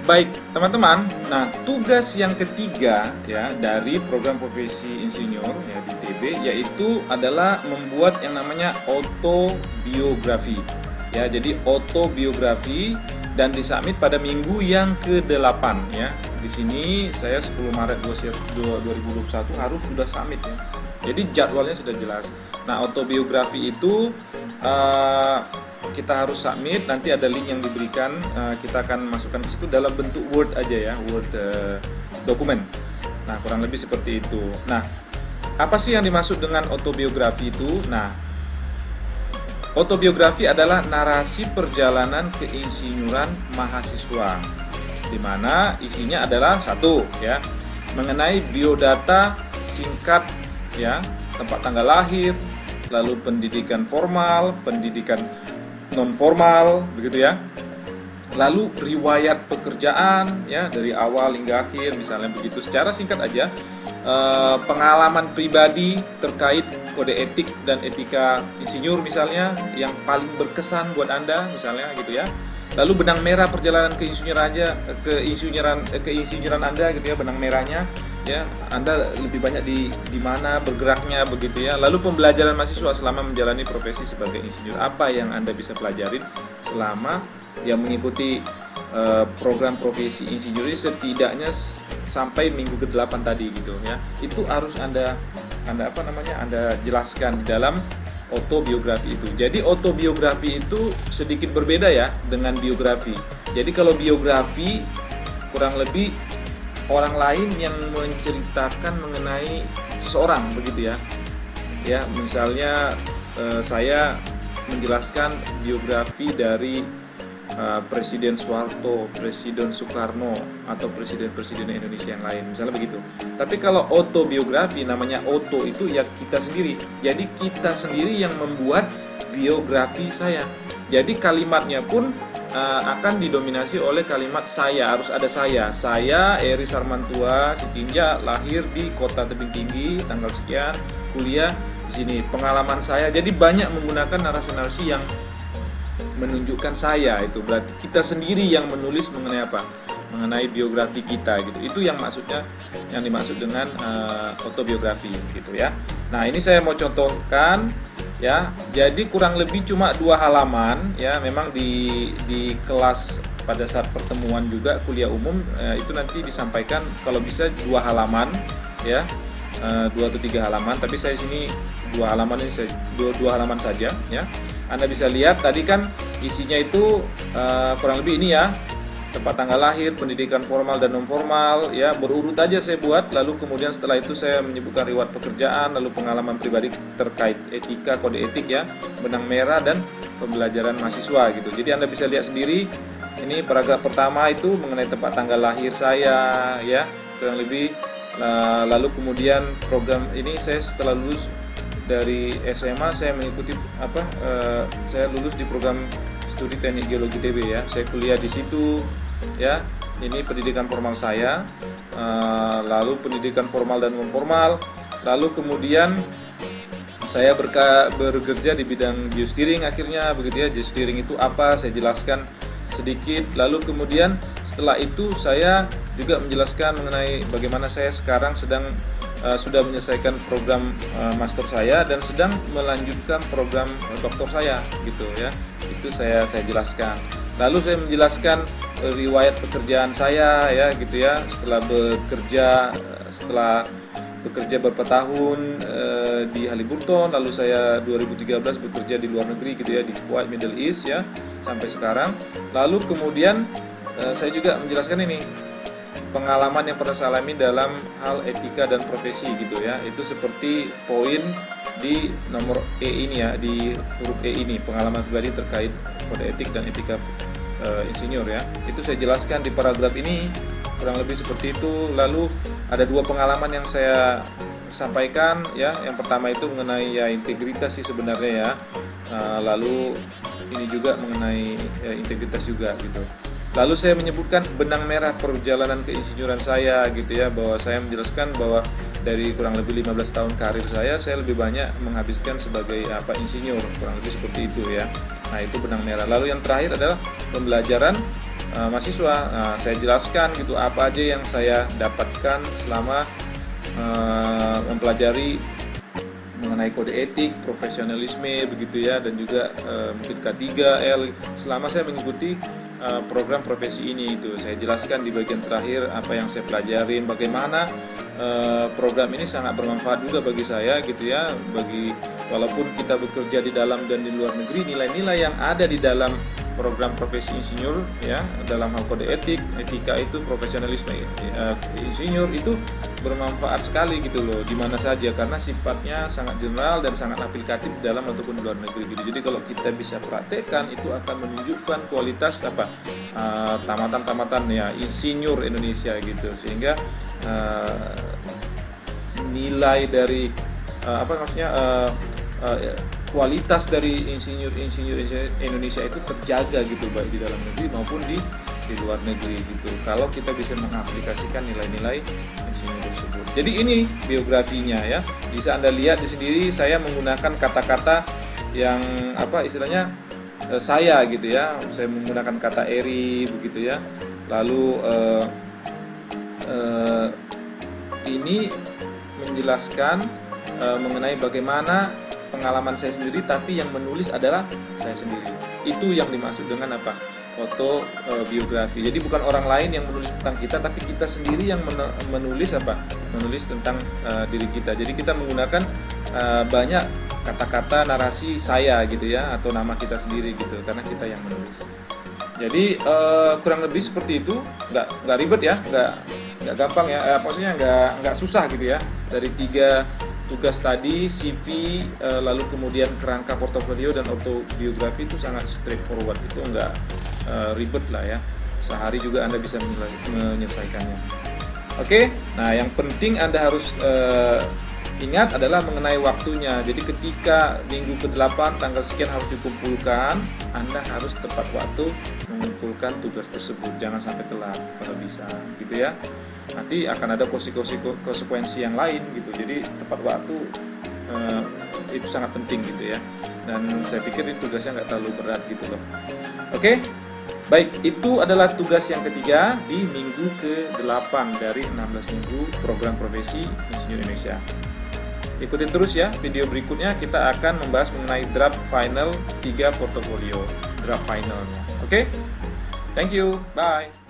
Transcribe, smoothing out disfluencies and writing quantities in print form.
Baik, teman-teman. Nah, tugas yang ketiga ya dari program profesi insinyur ya di ITB yaitu adalah membuat yang namanya autobiografi. Ya, jadi autobiografi dan disubmit pada minggu yang ke-8 ya. Di sini saya 10 Maret 2021 harus sudah submit ya. Jadi jadwalnya sudah jelas. Nah, autobiografi itu kita harus submit, nanti ada link yang diberikan, kita akan masukkan ke situ dalam bentuk Word aja ya, Word dokumen. Nah, kurang lebih seperti itu. Nah, apa sih yang dimaksud dengan autobiografi itu? Nah, autobiografi adalah narasi perjalanan keinsinyuran mahasiswa, di mana isinya adalah satu ya, mengenai biodata singkat ya, tempat tanggal lahir, lalu pendidikan formal, pendidikan non formal, begitu ya. Lalu riwayat pekerjaan ya dari awal hingga akhir, misalnya begitu secara singkat aja. Pengalaman pribadi terkait kode etik dan etika insinyur misalnya yang paling berkesan buat Anda misalnya gitu ya. Lalu benang merah perjalanan keinsinyuran Anda gitu ya, benang merahnya ya, Anda lebih banyak di mana bergeraknya begitu ya. Lalu pembelajaran mahasiswa selama menjalani profesi sebagai insinyur, apa yang Anda bisa pelajarin selama yang mengikuti program profesi insinyur ini setidaknya sampai minggu ke-8 tadi gitu ya. Itu harus Anda jelaskan di dalam autobiografi itu. Jadi autobiografi itu sedikit berbeda ya dengan biografi. Jadi kalau biografi kurang lebih orang lain yang menceritakan mengenai seseorang begitu ya. Ya, misalnya saya menjelaskan biografi dari Presiden Soeharto, Presiden Soekarno, atau presiden-presiden Indonesia yang lain, misalnya begitu. Tapi kalau autobiografi, namanya auto itu ya kita sendiri. Jadi kita sendiri yang membuat biografi saya. Jadi kalimatnya pun akan didominasi oleh kalimat saya, harus ada saya. Saya Eri Sarmantua Sitinja, lahir di kota Tebing Tinggi, tanggal sekian, kuliah di sini. Pengalaman saya. Jadi banyak menggunakan narasi-narasi yang menunjukkan saya, itu berarti kita sendiri yang menulis mengenai apa, mengenai biografi kita gitu. Itu yang dimaksud dengan autobiografi gitu ya. Nah, ini saya mau contohkan ya. Jadi kurang lebih cuma 2 halaman ya. Memang di kelas pada saat pertemuan juga kuliah umum itu nanti disampaikan kalau bisa 2 halaman ya, 2 atau 3 halaman. Tapi saya sini 2 halaman ini dua halaman saja ya. Anda bisa lihat tadi kan isinya itu kurang lebih ini ya, tempat tanggal lahir, pendidikan formal dan non formal ya, berurut aja saya buat. Lalu kemudian setelah itu saya menyebutkan riwayat pekerjaan, lalu pengalaman pribadi terkait etika, kode etik ya, benang merah dan pembelajaran mahasiswa gitu. Jadi Anda bisa lihat sendiri, ini paragraf pertama itu mengenai tempat tanggal lahir saya ya, kurang lebih. Lalu kemudian program ini saya setelah lulus dari SMA saya mengikuti saya lulus di program studi teknik geologi ITB ya. Saya kuliah di situ ya. Ini pendidikan formal saya, lalu pendidikan formal dan non formal. Lalu kemudian saya bekerja di bidang geosteering akhirnya begitu ya. Geosteering itu apa? Saya jelaskan sedikit. Lalu kemudian setelah itu saya juga menjelaskan mengenai bagaimana saya sekarang sudah menyelesaikan program master saya dan sedang melanjutkan program doktor saya gitu ya. Itu saya jelaskan. Lalu saya menjelaskan riwayat pekerjaan saya ya gitu ya. Setelah bekerja beberapa tahun di Halliburton, lalu saya 2013 bekerja di luar negeri gitu ya, di Kuwait, Middle East ya, sampai sekarang. Lalu kemudian saya juga menjelaskan ini pengalaman yang pernah saya alami dalam hal etika dan profesi gitu ya. Itu seperti poin di nomor E ini ya, di huruf E ini, pengalaman pribadi terkait kode etik dan etika insinyur ya. Itu saya jelaskan di paragraf ini kurang lebih seperti itu. Lalu ada 2 pengalaman yang saya sampaikan ya. Yang pertama itu mengenai ya integritas sih sebenarnya ya. Lalu ini juga mengenai integritas juga gitu. Lalu saya menyebutkan benang merah perjalanan keinsinyuran saya gitu ya, bahwa saya menjelaskan bahwa dari kurang lebih 15 tahun karir saya lebih banyak menghabiskan sebagai insinyur, kurang lebih seperti itu ya. Nah, itu benang merah. Lalu yang terakhir adalah pembelajaran mahasiswa. Saya jelaskan gitu apa aja yang saya dapatkan selama mempelajari mengenai kode etik, profesionalisme begitu ya, dan juga mungkin K3L selama saya mengikuti program profesi ini. Itu saya jelaskan di bagian terakhir apa yang saya pelajarin, bagaimana program ini sangat bermanfaat juga bagi saya gitu ya, walaupun kita bekerja di dalam dan di luar negeri, nilai-nilai yang ada di dalam program profesi insinyur ya, dalam hal kode etik, etika itu, profesionalisme insinyur itu bermanfaat sekali gitu loh, di mana saja, karena sifatnya sangat general dan sangat aplikatif di dalam ataupun di luar negeri gitu. Jadi kalau kita bisa praktekkan, itu akan menunjukkan kualitas tamatan-tamatan ya insinyur Indonesia gitu, sehingga nilai dari kualitas dari insinyur Indonesia itu terjaga gitu, baik di dalam negeri maupun di luar negeri gitu, kalau kita bisa mengaplikasikan nilai-nilai insinyur tersebut. Jadi ini biografinya ya, bisa Anda lihat di sendiri. Saya menggunakan kata-kata yang istilahnya saya gitu ya, saya menggunakan kata eri begitu ya. Lalu ini menjelaskan mengenai bagaimana pengalaman saya sendiri, tapi yang menulis adalah saya sendiri. Itu yang dimaksud dengan autobiografi. Jadi bukan orang lain yang menulis tentang kita, tapi kita sendiri yang menulis tentang diri kita. Jadi kita menggunakan banyak kata-kata narasi saya gitu ya, atau nama kita sendiri gitu, karena kita yang menulis. Jadi kurang lebih seperti itu, nggak ribet ya, nggak gampang ya, maksudnya nggak susah gitu ya. Dari 3 tugas tadi, CV, lalu kemudian kerangka portofolio dan autobiografi, itu sangat straightforward, itu nggak ribet lah ya. Sehari juga Anda bisa menyelesaikannya. Oke, nah yang penting Anda harus ingat adalah mengenai waktunya. Jadi ketika minggu ke-8 tanggal sekian harus dikumpulkan, Anda harus tepat waktu mengumpulkan tugas tersebut. Jangan sampai telat kalau bisa gitu ya. Nanti akan ada konsekuensi yang lain gitu. Jadi tepat waktu itu sangat penting gitu ya. Dan saya pikir itu tugasnya nggak terlalu berat gitu loh. Oke, baik, itu adalah tugas yang ketiga di minggu ke-8 dari 16 minggu program profesi Insinyur Indonesia. Ikutin terus ya, video berikutnya kita akan membahas mengenai draft final 3 portofolio, draft finalnya. Oke? Thank you, bye.